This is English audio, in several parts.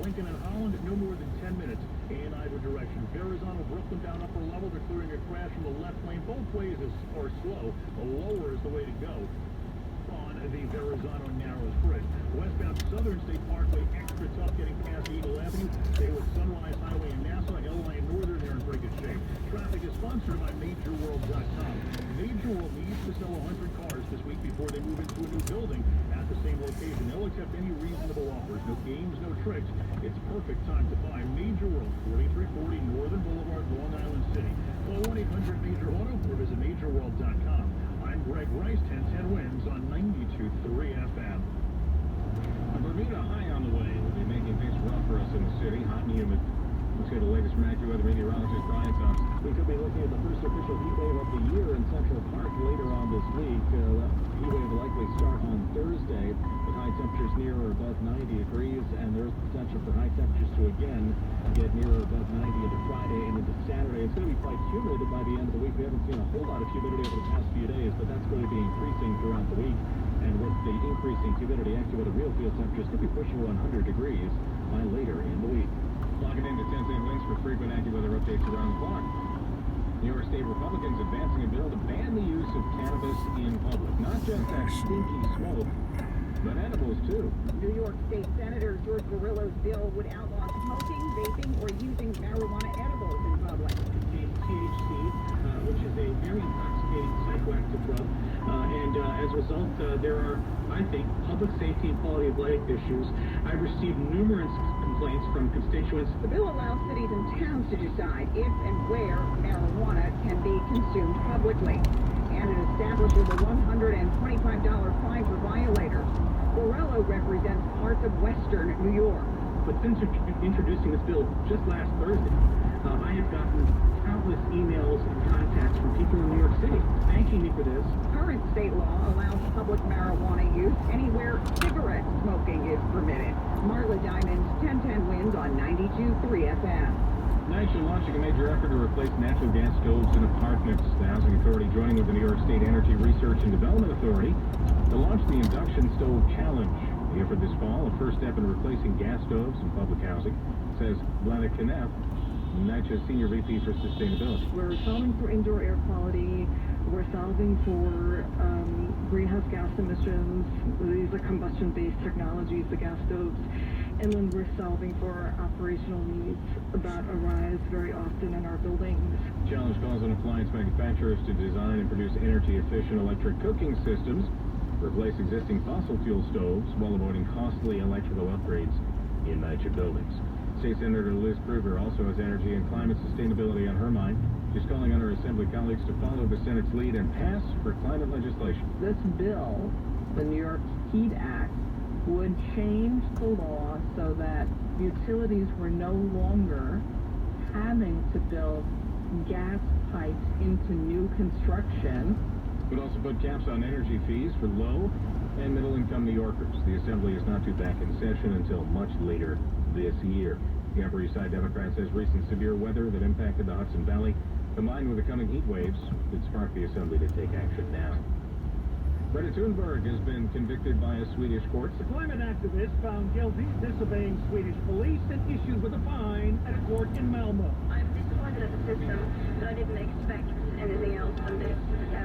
Lincoln and Holland, no more than 10 minutes in either direction. Verrazano broke them down upper level. They're clearing a crash from the left lane. Both ways are slow. The lower is the way to go on the Verrazano Narrows Bridge. Westbound Southern State Parkway, extra tough getting past Eagle Avenue. Stay with Sunrise Highway in Nassau. LI and Northern, they're in pretty good shape. Traffic is sponsored by MajorWorld.com. Major World needs to sell 100 cars this week before they move into a new building at the same location. They'll accept any reasonable offers. No games, no tricks. It's perfect time to buy Major World, 4340 Northern Boulevard, Long Island City. Call 1-800-MAJOR-AUTO or visit MajorWorld.com. I'm Greg Rice, 1010 Wins on 92.3 FM. A Bermuda high on the way will be making things rough for us in the city, hot and humid. Let's get the latest from AccuWeather meteorologist Brian Thompson. We could be looking at the first official heat wave of the year in Central Park later on this week. That heat wave will likely start on Thursday with high temperatures near or above 90 degrees, and there's potential for high temperatures to again get near or above 90 into Friday and into Saturday. It's going to be quite humid by the end of the week. We haven't seen a whole lot of humidity over the past few days, but that's going to be increasing throughout the week. And with the increasing humidity, AccuWeather real field temperatures could be pushing 100 degrees by later in the week. Logging into 1010 Wins for frequent AccuWeather updates around the clock. New York State Republicans advancing a bill to ban the use of cannabis in public. Not just that stinky smoke, but edibles too. New York State Senator George Barillo's bill would outlaw smoking, vaping, or using marijuana edibles in public. It contains THC, which is a very intoxicating psychoactive drug. As a result, there are, I think, public safety and quality of life issues. I've received numerous complaints from constituents. The bill allows cities and towns to decide if and where marijuana can be consumed publicly. And it establishes a $125 fine for violators. Barillo represents parts of western New York. But since introducing this bill just last Thursday, I have gotten countless emails and contacts from people in New York City thanking me for this. Current state law allows public marijuana use anywhere cigarette smoking is permitted. Marla Diamond, 1010 Wins on 92.3 FM. NYCHA launching a major effort to replace natural gas stoves in apartments. The Housing Authority joining with the New York State Energy Research and Development Authority to launch the Induction Stove Challenge. The effort this fall, a first step in replacing gas stoves in public housing, says Vlada Kneff, NYCHA Senior VP for Sustainability. We're solving for indoor air quality. We're solving for greenhouse gas emissions. These are combustion-based technologies, the gas stoves. And then we're solving for operational needs that arise very often in our buildings. Challenge calls on appliance manufacturers to design and produce energy-efficient electric cooking systems, replace existing fossil fuel stoves while avoiding costly electrical upgrades in NYCHA buildings. State Senator Liz Krueger also has energy and climate sustainability on her mind. She's calling on her Assembly colleagues to follow the Senate's lead and pass for climate legislation. This bill, the New York Heat Act, would change the law so that utilities were no longer having to build gas pipes into new construction. Would also put caps on energy fees for low and middle-income New Yorkers. The Assembly is not due back in session until much later this year. The Upper East Side Democrat says recent severe weather that impacted the Hudson Valley, combined with the coming heat waves, would spark the Assembly to take action now. Greta Thunberg has been convicted by a Swedish court. The climate activist found guilty of disobeying Swedish police and issued with a fine at a court in Malmö. I'm disappointed at the system, but I didn't expect anything else than this.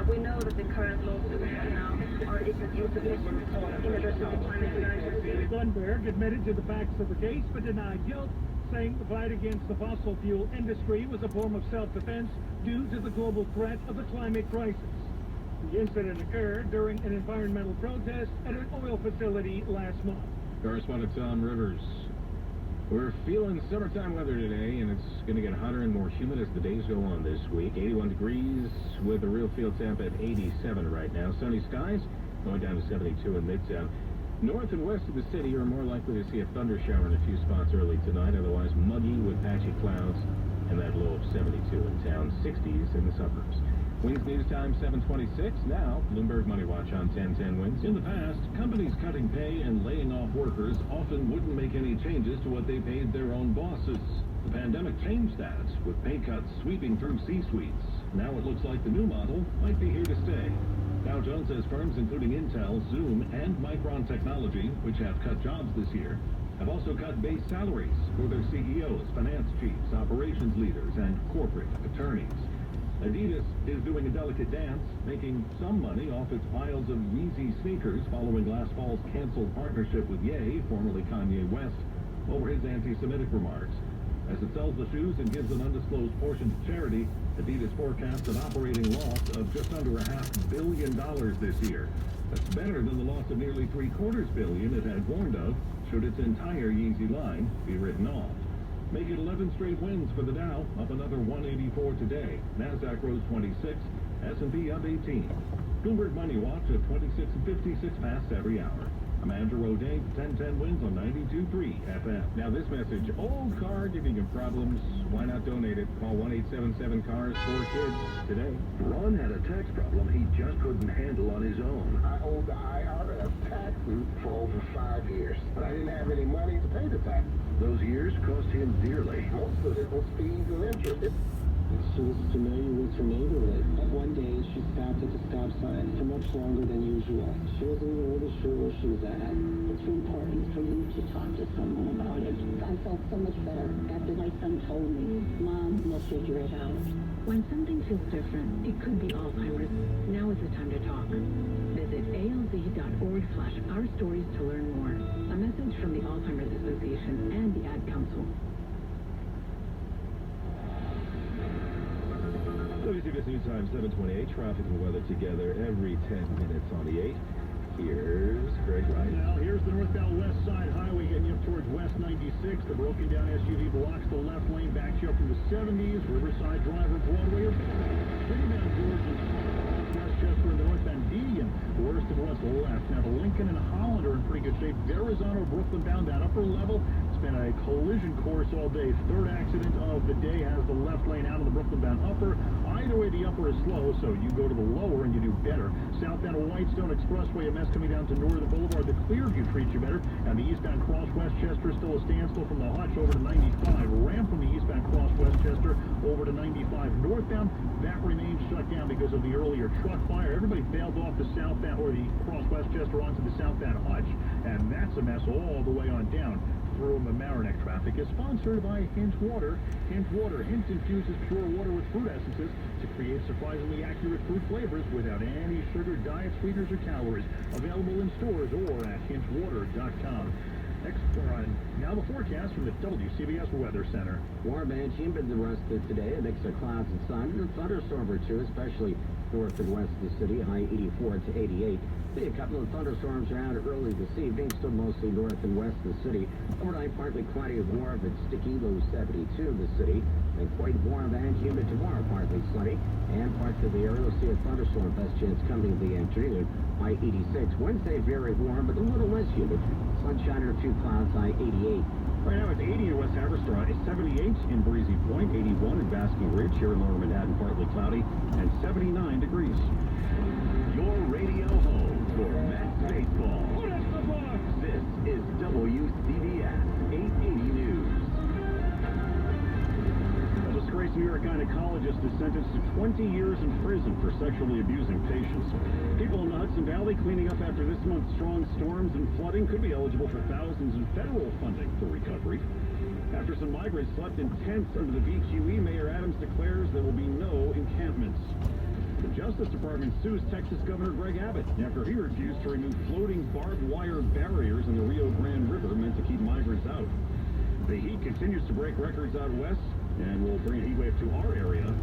We know that the current laws that we have now are insufficient in addressing the climate crisis. Thunberg admitted to the facts of the case but denied guilt, saying the fight against the fossil fuel industry was a form of self-defense due to the global threat of the climate crisis. The incident occurred during an environmental protest at an oil facility last month. Correspondent Tom Rivers. We're feeling summertime weather today, and it's going to get hotter and more humid as the days go on this week. 81 degrees with a real field temp at 87 right now. Sunny skies going down to 72 in Midtown. North and west of the city are more likely to see a thunder shower in a few spots early tonight, otherwise muggy with patchy clouds and that low of 72 in town, 60s in the suburbs. Wins News Time 7:26. Now, Bloomberg Money Watch on 1010 Wins. In the past, companies cutting pay and laying off workers often wouldn't make any changes to what they paid their own bosses. The pandemic changed that, with pay cuts sweeping through C-suites. Now it looks like the new model might be here to stay. Dow Jones says firms including Intel, Zoom, and Micron Technology, which have cut jobs this year, have also cut base salaries for their CEOs, finance chiefs, operations leaders, and corporate attorneys. Adidas is doing a delicate dance, making some money off its piles of Yeezy sneakers following last fall's canceled partnership with Ye, formerly Kanye West, over his anti-Semitic remarks. As it sells the shoes and gives an undisclosed portion to charity, Adidas forecasts an operating loss of just under $500 million this year. That's better than the loss of nearly $750 million it had warned of should its entire Yeezy line be written off. Make it 11 straight wins for the Dow, up another 184 today. NASDAQ rose 26, S&P up 18. Bloomberg Money Watch at 26.56 past every hour. I'm Andrew O'Day, 1010 wins on 92.3 FM. Now this message, old car giving you problems, why not donate it? Call 1-877-CARS-4KIDS today. Ron had a tax problem he just couldn't handle on his own. I owed the IRS taxes for over 5 years, but I didn't have any money to pay the taxes. Those years cost him dearly. Most of it was fees and interest. She was familiar with her neighborhood. But one day, she stopped at the stop sign for much longer than usual. She wasn't even really sure where she was at. It's important for you to talk to someone about it. I felt so much better after my son told me, Mom, we'll figure it out. When something feels different, it could be Alzheimer's. Now is the time to talk. Visit alz.org/ourstories to learn more. A message from the Alzheimer's Association and the Ad Council. Jersey.This News Time 728. Traffic and weather together every 10 minutes on the 8. Here's Greg Wright. Now, here's the northbound west side highway getting you up towards West 96. The broken down SUV blocks the left lane, backs you up from the 70s. Riverside Driver, Broadway, pretty down George's, Westchester, and the northbound D, and worst of what's left. Now, the Lincoln and Holland are in pretty good shape. Verrazano, Brooklyn bound that upper level. It's been a collision course all day. Third accident of the day has the left lane out of the Brooklyn bound upper. Either way, the upper is slow, so you go to the lower and you do better. Southbound Whitestone Expressway, a mess coming down to Northern Boulevard. The Clearview treats you better. And the eastbound Cross Westchester still a standstill from the Hutch over to 95. Ramp from the eastbound Cross Westchester over to 95. Northbound, that remains shut down because of the earlier truck fire. Everybody bailed off the southbound or the Cross Westchester onto the southbound Hutch. And that's a mess all the way on down through Mamaroneck. Traffic is sponsored by Hint Water. Hint Water. Hint infuses pure water with fruit essences to create surprisingly accurate fruit flavors without any sugar, diet, sweeteners, or calories. Available in stores or at hintwater.com. Now the forecast from the WCBS Weather Center. Warm and humid the rest of today. A mix of clouds and sun and a thunderstorm or two, especially north and west of the city. High 84 to 88. See a couple of thunderstorms around early this evening, still mostly north and west of the city. Overnight, partly cloudy with warm but sticky, low 72 in the city. And quite warm and humid tomorrow, partly sunny. And parts of the area will see a thunderstorm, best chance coming in the afternoon. High 86. Wednesday, very warm, but a little less humid. Sunshine or a few clouds, high 88. Right now it's 80 in West Haverstraw, 78 in Breezy Point, 81 in Basking Ridge, here in Lower Manhattan, partly cloudy, and 79 degrees. Your radio home for Mets baseball. This is WCBS 880 News. A disgraced New York gynecologist is sentenced to 20 years in prison for sexually abusing patients. People in the Hudson Valley cleaning up after this month's strong storms and flooding could be eligible for thousands in federal funding for recovery. After some migrants slept in tents under the VQE, Mayor Adams declares there will be no encampments. The Justice Department sues Texas Governor Greg Abbott after he refused to remove floating barbed wire barriers in the Rio Grande River meant to keep migrants out. The heat continues to break records out west, and will bring a heat wave to our area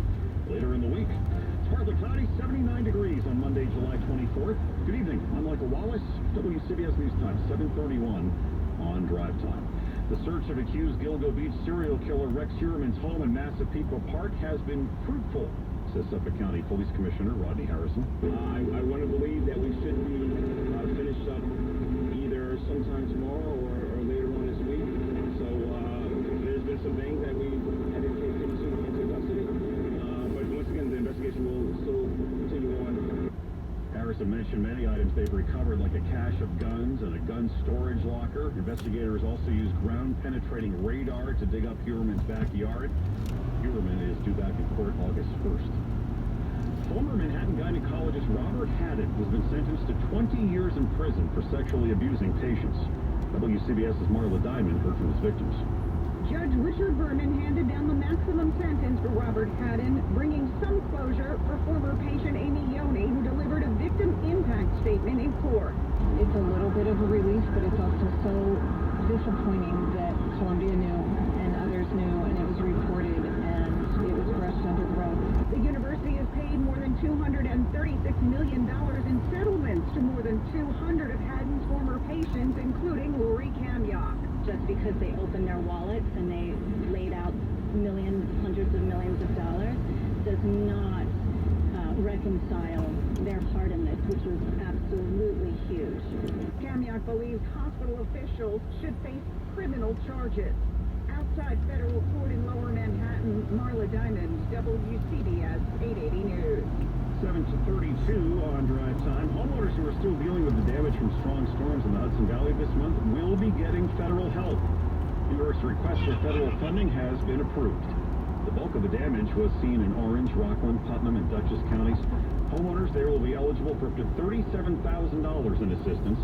later in the week. It's partly cloudy, 79 degrees on Monday, July 24th. Good evening. I'm Michael Wallace, WCBS News Time, 7:31 on Drive Time. The search of accused Gilgo Beach serial killer Rex Heuermann's home in Massapequa Park has been fruitful, says Suffolk County Police Commissioner Rodney Harrison. I want to believe that we should be finished up either sometime tomorrow or later on this week. So there's been some things that we had to take into custody. But once again, the investigation will still continue on. Harrison mentioned many items they've recovered, like a cache of guns and a gun storage locker. Investigators also used ground-penetrating radar to dig up Heuermann's backyard. Heuermann is due back in court August 1st. Former Manhattan gynecologist Robert Haddon has been sentenced to 20 years in prison for sexually abusing patients. WCBS's Marla Diamond heard from his victims. Judge Richard Berman handed down the maximum sentence for Robert Haddon, bringing some closure for former patient Amy Yoni, who delivered a victim impact statement in court. It's a little bit of a relief, but it's also so disappointing that Columbia knew and others knew, and it was reported, and it was brushed under the rug. The university has paid more than $236 million in settlements to more than 200 of Haddon's former patients, including Lori Kamyok. Just because they opened their wallets and they laid out millions, hundreds of millions of dollars, does not reconcile their part in this, which was absolutely huge. Kamyok believes hospital officials should face criminal charges. Outside federal court in Lower Manhattan, Marla Diamond, WCBS 880 News. 7:32 on drive time. Homeowners who are still dealing with the damage from strong storms in the Hudson Valley this month will be getting federal help. New York's request for federal funding has been approved. The bulk of the damage was seen in Orange, Rockland, Putnam, and Dutchess counties. Homeowners there will be eligible for up to $37,000 in assistance.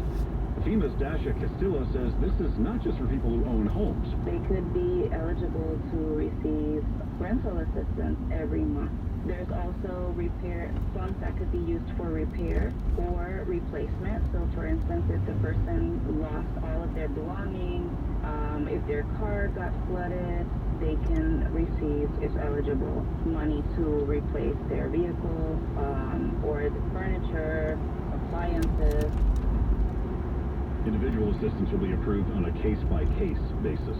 FEMA's Dasha Castillo says this is not just for people who own homes. They could be eligible to receive rental assistance every month. There's also repair funds that could be used for repair or replacement. So for instance, if the person lost all of their belongings, if their car got flooded, they can receive, if eligible, money to replace their vehicle or the furniture, appliances. Individual assistance will be approved on a case-by-case basis.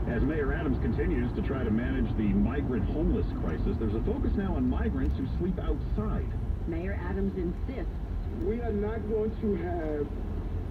As Mayor Adams continues to try to manage the migrant homeless crisis, there's a focus now on migrants who sleep outside. Mayor Adams insists We are not going to have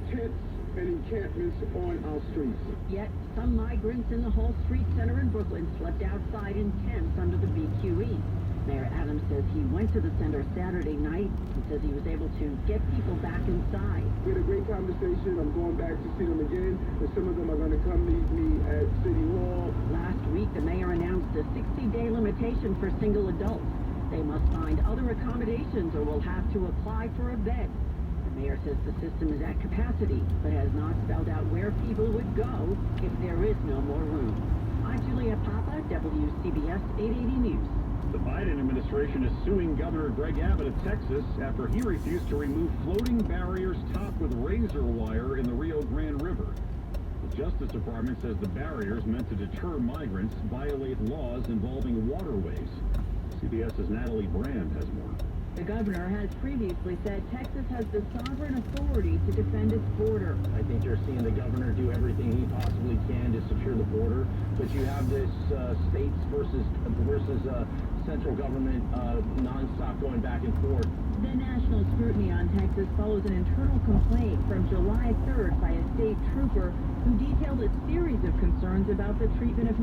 tents and encampments on our streets. Yet, some migrants in the Hall Street Center in Brooklyn slept outside in tents under the BQE. Mayor Adams says he went to the center Saturday night and says he was able to get people back inside. We had a great conversation. I'm going back to see them again, and some of them are going to come meet me at City Hall. Last week, the mayor announced a 60-day limitation for single adults. They must find other accommodations or will have to apply for a bed. The mayor says the system is at capacity, but has not spelled out where people would go if there is no more room. I'm Julia Papa, WCBS 880 News. The Biden administration is suing Governor Greg Abbott of Texas after he refused to remove floating barriers topped with razor wire in the Rio Grande River. The Justice Department says the barriers meant to deter migrants violate laws involving waterways. CBS's Natalie Brand has more. The governor has previously said Texas has the sovereign authority to defend its border. I think you're seeing the governor do everything he possibly can to secure the border, but you have this states versus central government nonstop going back and forth. The national scrutiny on Texas follows an internal complaint from July 3rd by a state trooper who detailed a series of concerns about the treatment of